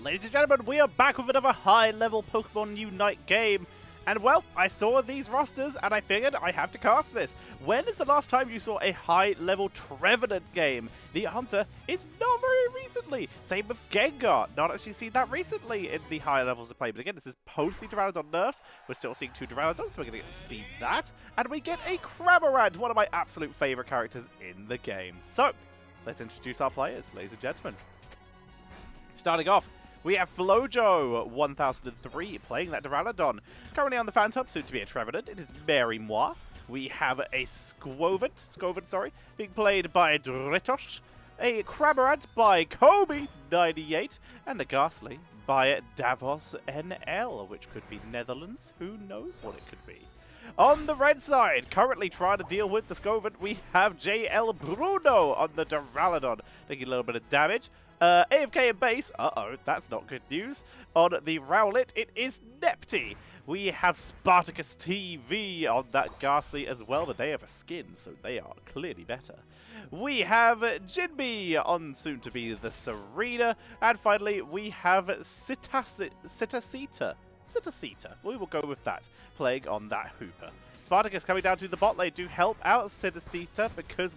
Ladies and gentlemen, we are back with another high-level Pokemon Unite game. And well, I saw these rosters and I figured I have to cast this. When is the last time you saw a high-level Trevenant game? The answer is not very recently. Same with Gengar. Not actually seen that recently in the higher levels of play. But again, this is post the Duraludon nerfs. We're still seeing 2 Duraludons, so we're going to see that. And we get a Cramorant, one of my absolute favourite characters in the game. So, let's introduce our players, ladies and gentlemen. Starting off, we have Flojo 1003 playing that Duraludon. Currently on the Phantom, soon to be a Trevenant, it is Marymoi. We have a Scovant, being played by Dritosch, a Cramorant by Kobe98, and a Ghastly by DavozNL, which could be Netherlands, who knows what it could be. On the red side, currently trying to deal with the Scovant, we have JLBruno on the Duraludon, taking a little bit of damage. AFK in base, that's not good news. On the Rowlet, it is Nepty. We have SpartacusxTV on that Ghastly as well, but they have a skin, so they are clearly better. We have Jinbe on soon to be the Serena, and finally we have sitasita. We will go with that, playing on that Hooper. Spartacus coming down to the bot lane to help out sitasita because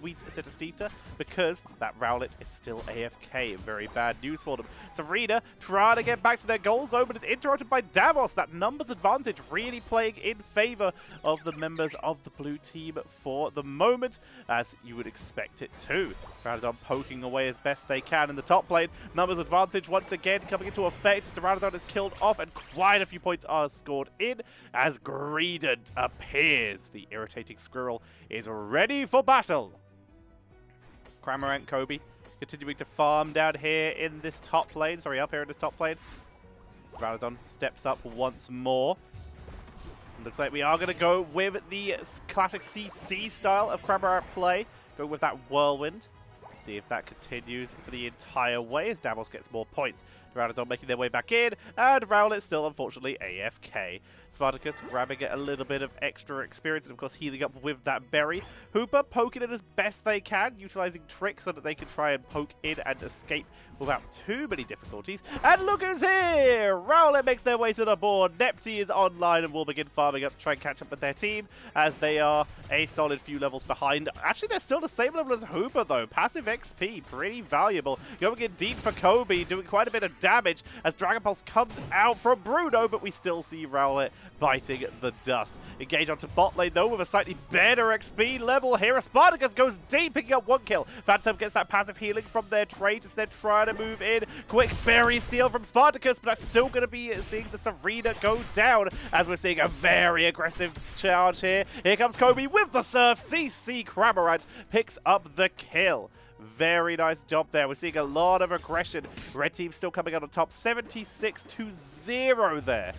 that Rowlet is still AFK. Very bad news for them. Serena trying to get back to their goal zone, but it's interrupted by Davos. That numbers advantage really playing in favor of the members of the blue team for the moment, as you would expect it to. Duraludon poking away as best they can in the top lane. Numbers advantage once again coming into effect as Duraludon is killed off, and quite a few points are scored in as Greedent appears. The irritating squirrel is ready for battle. Cramorant Kobe continuing to farm down here in this top lane. Sorry, up here in this top lane. Duraludon steps up once more. Looks like we are going to go with the classic CC style of Cramorant play. Go with that Whirlwind. See if that continues for the entire way as Davos gets more points. Duraludon making their way back in, and Rowlet still unfortunately AFK. Spartacus grabbing a little bit of extra experience and of course healing up with that berry. Hooper poking it as best they can, utilizing tricks so that they can try and poke in and escape without too many difficulties. And look who's here! Rowlet makes their way to the board. Nepty is online and will begin farming up to try and catch up with their team as they are a solid few levels behind. Actually, they're still the same level as Hooper though. Passive XP, pretty valuable. Going in deep for Kobe, doing quite a bit of damage as Dragon Pulse comes out from Bruno, but we still see Rowlet biting the dust. Engage onto bot lane though with a slightly better XP level here. Spartacus goes deep, picking up 1 kill. Phantom gets that passive healing from their trade as they're trying to move in. Quick berry steal from Spartacus, but that's still going to be seeing the Serena go down as we're seeing a very aggressive charge here. Here comes Kobe with the surf. CC Cramorant picks up the kill. Very nice job there. We're seeing a lot of aggression. Red team still coming out on top. 76-0 there.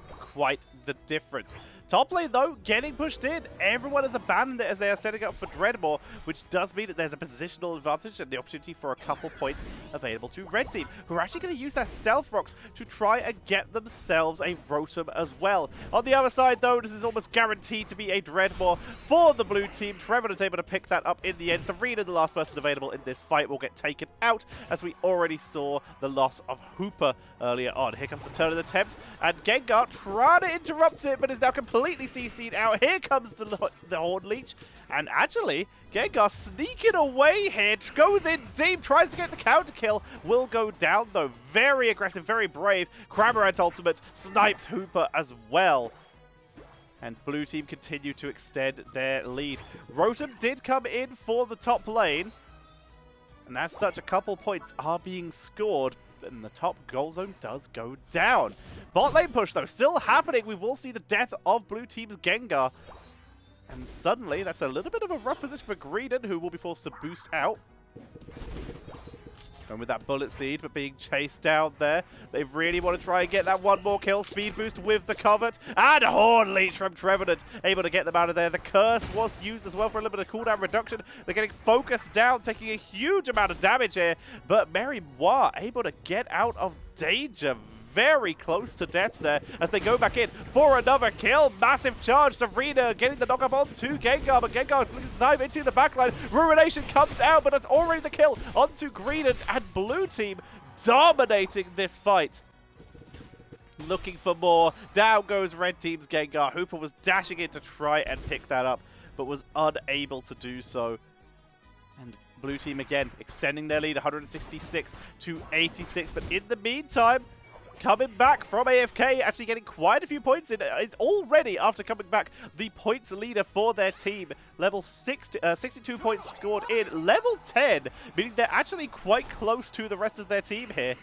Quite the difference. Top lane, though, getting pushed in. Everyone has abandoned it as they are setting up for Dreadmore, which does mean that there's a positional advantage and the opportunity for a couple points available to Red Team, who are actually going to use their Stealth Rocks to try and get themselves a Rotom as well. On the other side, though, this is almost guaranteed to be a Dreadmore for the blue team. Trevenant able to pick that up in the end. Serena, the last person available in this fight, will get taken out, as we already saw the loss of Hooper earlier on. Here comes the turn of the attempt, and Gengar trying to interrupt it, but is now completely CC'd out. Here comes the Horn Leech, and actually, Gengar sneaking away here, goes in deep, tries to get the counter kill, will go down though. Very aggressive, very brave. Cramorant ultimate snipes Hooper as well. And blue team continue to extend their lead. Rotom did come in for the top lane, and as such, a couple points are being scored, and the top goal zone does go down. Bot lane push, though, still happening. We will see the death of blue team's Gengar. And suddenly, that's a little bit of a rough position for Greedent, who will be forced to boost out. And with that Bullet Seed, but being chased down there, they really want to try and get that 1 more kill. Speed boost with the Covert, and Horn Leech from Trevenant, able to get them out of there. The Curse was used as well for a little bit of cooldown reduction. They're getting focused down, taking a huge amount of damage here, but Marymoi able to get out of danger. Very close to death there as they go back in for another kill. Massive charge. Serena getting the knock-up onto Gengar, but Gengar dive into the backline. Ruination comes out, but it's already the kill onto Greedent, and blue team dominating this fight. Looking for more. Down goes red team's Gengar. Hooper was dashing in to try and pick that up, but was unable to do so. And blue team again extending their lead 166 to 86. But in the meantime, coming back from AFK, actually getting quite a few points in. It's already, after coming back, the points leader for their team. Level 62 points scored in. Level 10, meaning they're actually quite close to the rest of their team here.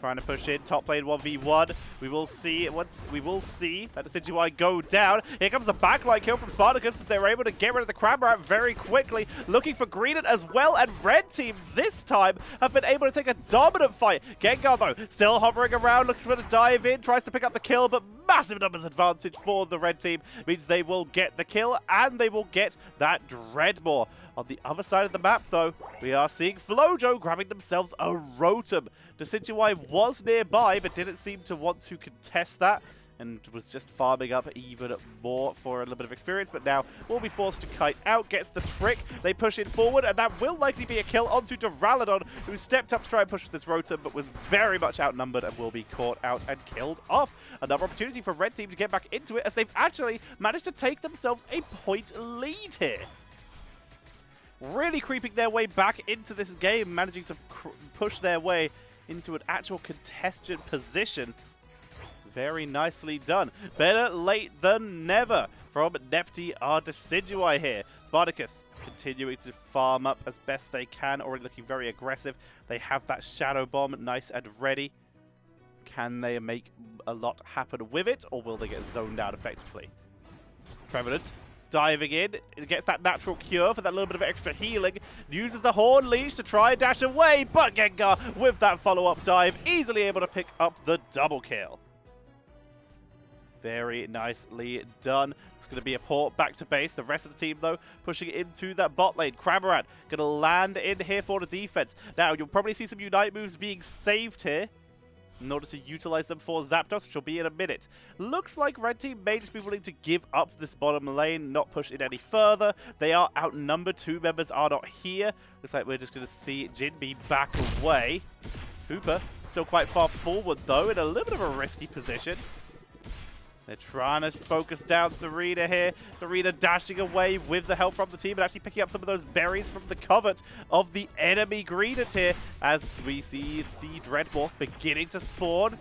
Trying to push in, top lane 1v1. We will see that Decidueye go down. Here comes the backline kill from Spartacus. They're able to get rid of the Crabrat very quickly. Looking for Green as well, and red team this time have been able to take a dominant fight. Gengar though, still hovering around, looks for the dive in, tries to pick up the kill, but massive numbers advantage for the red team. Means they will get the kill, and they will get that Dreadmore. On the other side of the map, though, we are seeing Flojo grabbing themselves a Rotom. Decidueye was nearby, but didn't seem to want to contest that, and was just farming up even more for a little bit of experience, but now will be forced to kite out, gets the trick, they push it forward, and that will likely be a kill onto Duraludon, who stepped up to try and push this Rotom, but was very much outnumbered and will be caught out and killed off. Another opportunity for red team to get back into it, as they've actually managed to take themselves a point lead here. Really creeping their way back into this game, managing to push their way into an actual contested position. Very nicely done. Better late than never from Nepti our Decidueye here. Spartacus continuing to farm up as best they can, already looking very aggressive. They have that Shadow Bomb nice and ready. Can they make a lot happen with it, or will they get zoned out effectively? Trevenant diving in, it gets that natural cure for that little bit of extra healing, uses the Horn Leash to try and dash away, but Gengar with that follow-up dive, easily able to pick up the double kill. Very nicely done. It's going to be a port back to base. The rest of the team, though, pushing into that bot lane. Cramoran going to land in here for the defense. Now, you'll probably see some Unite moves being saved here in order to utilize them for Zapdos, which will be in a minute. Looks like red team may just be willing to give up this bottom lane, not push it any further. They are outnumbered. Two members are not here. Looks like we're just going to see Jinbe back away. Hooper still quite far forward, though, in a little bit of a risky position. They're trying to focus down Serena here. Serena dashing away with the help from the team and actually picking up some of those berries from the covert of the enemy Greedent here as we see the Dreadmore beginning to spawn.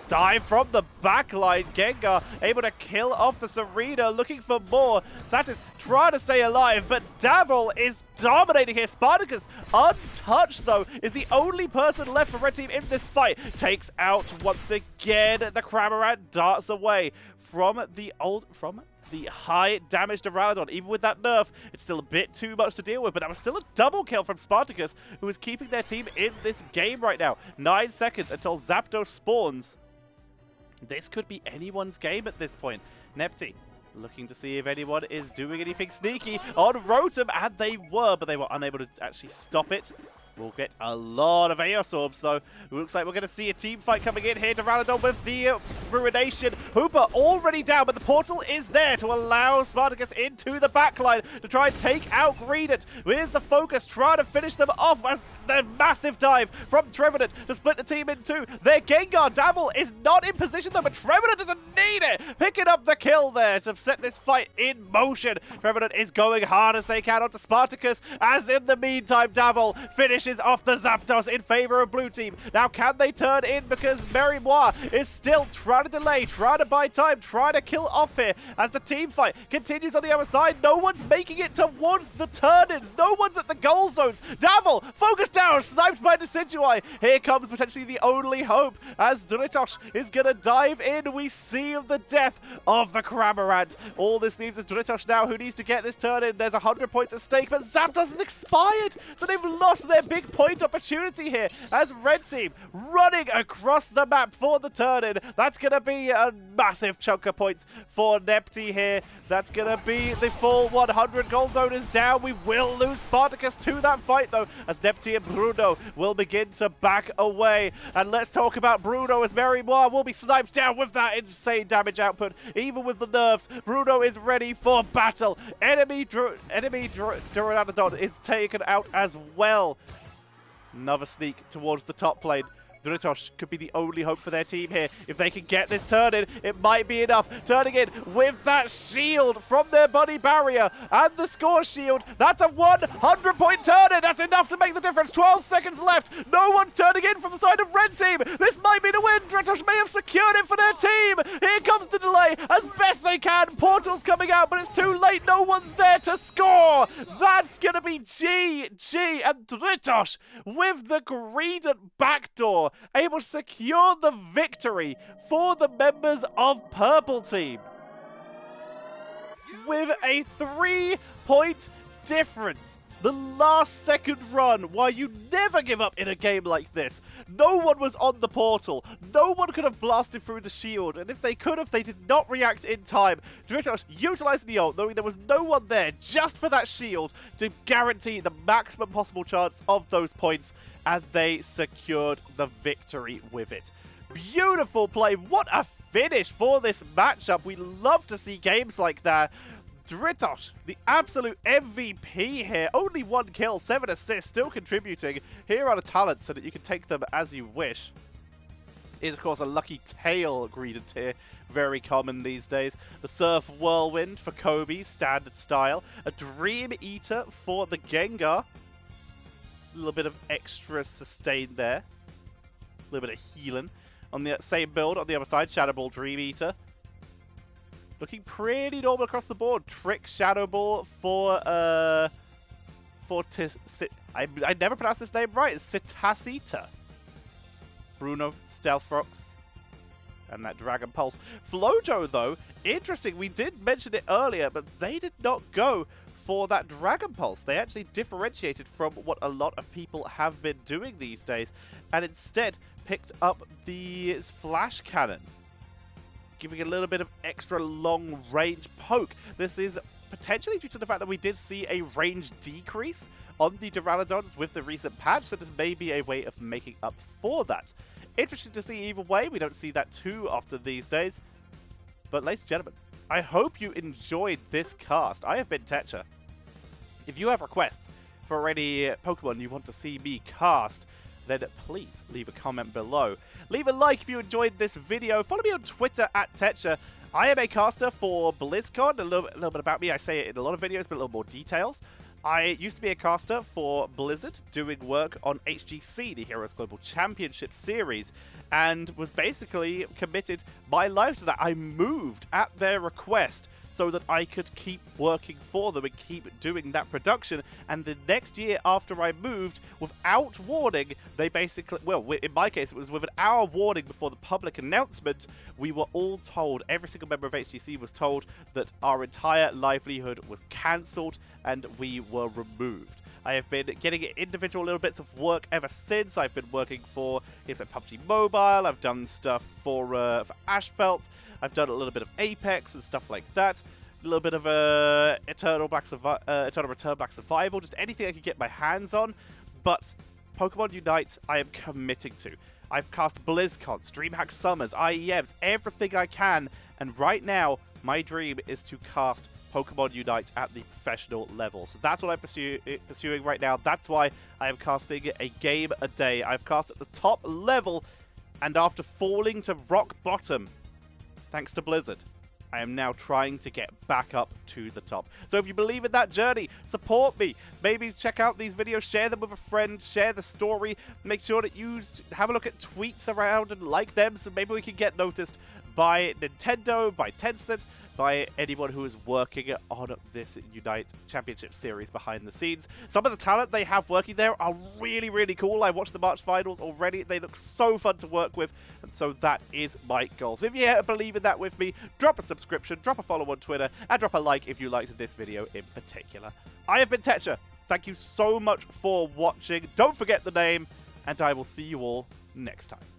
Dive from the backline. Gengar able to kill off the Serena, looking for more. Satis trying to stay alive, but Davol is dominating here. Spartacus, untouched though, is the only person left for red team in this fight. Takes out once again. The Cramoran darts away from the high damage to Duraludon. Even with that nerf, it's still a bit too much to deal with, but that was still a double kill from Spartacus, who is keeping their team in this game right now. 9 seconds until Zapdos spawns. This could be anyone's game at this point. Nepti looking to see if anyone is doing anything sneaky on Rotom, and they were, but they were unable to actually stop it. We'll get a lot of Aeos Orbs, though. It looks like we're going to see a team fight coming in here. Duraludon with the Ruination. Hooper already down, but the portal is there to allow Spartacus into the backline to try and take out Greedent. Here's the focus, trying to finish them off as the massive dive from Trevenant to split the team in two. Their Gengar Davil is not in position, though, but Trevenant doesn't need it. Picking up the kill there to set this fight in motion. Trevenant is going hard as they can onto Spartacus, as in the meantime, Davil finishes off the Zapdos in favor of blue team. Now, can they turn in? Because Marymoi is still trying to delay, trying to buy time, trying to kill off here as the team fight continues on the other side. No one's making it towards the turn-ins. No one's at the goal zones. Davil, focus down, sniped by Decidueye. Here comes potentially the only hope as Dritosch is going to dive in. We see the death of the Cramorant. All this leaves is Dritosch now, who needs to get this turn-in. There's 100 points at stake, but Zapdos has expired, so they've lost their big point opportunity here as red team running across the map for the turn-in. That's going to be a massive chunk of points for Nepti here. That's going to be the full 100. Goal zone is down. We will lose Spartacus to that fight, though, as Nepti and Bruno will begin to back away. And let's talk about Bruno, as Marymoi will be sniped down with that insane damage output. Even with the nerfs, Bruno is ready for battle. Enemy Duraludon is taken out as well. Another sneak towards the top lane. Dritosch could be the only hope for their team here. If they can get this turn in, it might be enough. Turning in with that shield from their buddy Barrier and the score shield. That's a 100-point turn in. That's enough to make the difference. 12 seconds left. No one's turning in from the side of red team. This might be the win. Dritosch may have secured it for their team. Here comes the delay as best they can. Portal's coming out, but it's too late. No one's there to score. That's going to be GG, and Dritosch with the greedent backdoor, able to secure the victory for the members of Purple Team. With a 3-point difference. The last second run, why you never give up in a game like this. No one was on the portal. No one could have blasted through the shield. And if they could have, they did not react in time. Dritosch utilizing the ult, knowing there was no one there just for that shield to guarantee the maximum possible chance of those points. And they secured the victory with it. Beautiful play. What a finish for this matchup. We love to see games like that. Dritosch, the absolute MVP here. Only 1 kill, 7 assists, still contributing. Here are the talents so that you can take them as you wish. Is, of course, a lucky tail greedent here. Very common these days. The Surf Whirlwind for Kobe, standard style. A Dream Eater for the Gengar. A little bit of extra sustain there. A little bit of healing. On the same build, on the other side, Shadow Ball Dream Eater. Looking pretty normal across the board. Trick Shadow Ball for I never pronounced this name right. It's sitasita. Bruno, Stealth Rocks, and that Dragon Pulse. Flojo, though, interesting. We did mention it earlier, but they did not go for that Dragon Pulse. They actually differentiated from what a lot of people have been doing these days, and instead picked up the Flash Cannon, giving a little bit of extra long-range poke. This is potentially due to the fact that we did see a range decrease on the Duraludons with the recent patch, so this may be a way of making up for that. Interesting to see either way. We don't see that too often these days. But ladies and gentlemen, I hope you enjoyed this cast. I have been Tetcher. If you have requests for any Pokemon you want to see me cast, then please leave a comment below. Leave a like if you enjoyed this video. Follow me on Twitter @Tetcher. I am a caster for Blizzcon. A little bit about me. I say it in a lot of videos, but a little more details. I used to be a caster for Blizzard, doing work on HGC, the Heroes Global Championship Series, and was basically committed my life to that. I moved at their request so that I could keep working for them and keep doing that production. And the next year after I moved, without warning, they basically, well, in my case, it was with an hour warning before the public announcement, we were all told, every single member of HGC was told that our entire livelihood was cancelled and we were removed. I have been getting individual little bits of work ever since. I've been working for games like PUBG Mobile. I've done stuff for Asphalt. I've done a little bit of Apex and stuff like that. A little bit of Eternal Return Black Survival. Just anything I could get my hands on. But Pokemon Unite, I am committing to. I've cast BlizzCons, Dreamhack Summers, IEMs, everything I can. And right now, my dream is to cast Pokemon Unite at the professional level. So that's what I'm pursuing right now. That's why I am casting a game a day. I've cast at the top level, and after falling to rock bottom, thanks to Blizzard, I am now trying to get back up to the top. So if you believe in that journey, support me. Maybe check out these videos, share them with a friend, share the story. Make sure that you have a look at tweets around and like them, so maybe we can get noticed by Nintendo, by Tencent, by anyone who is working on this Unite Championship Series behind the scenes. Some of the talent they have working there are really, really cool. I watched the March Finals already. They look so fun to work with, and so that is my goal. So if you believe in that with me, drop a subscription, drop a follow on Twitter, and drop a like if you liked this video in particular. I have been Tetcher. Thank you so much for watching. Don't forget the name, and I will see you all next time.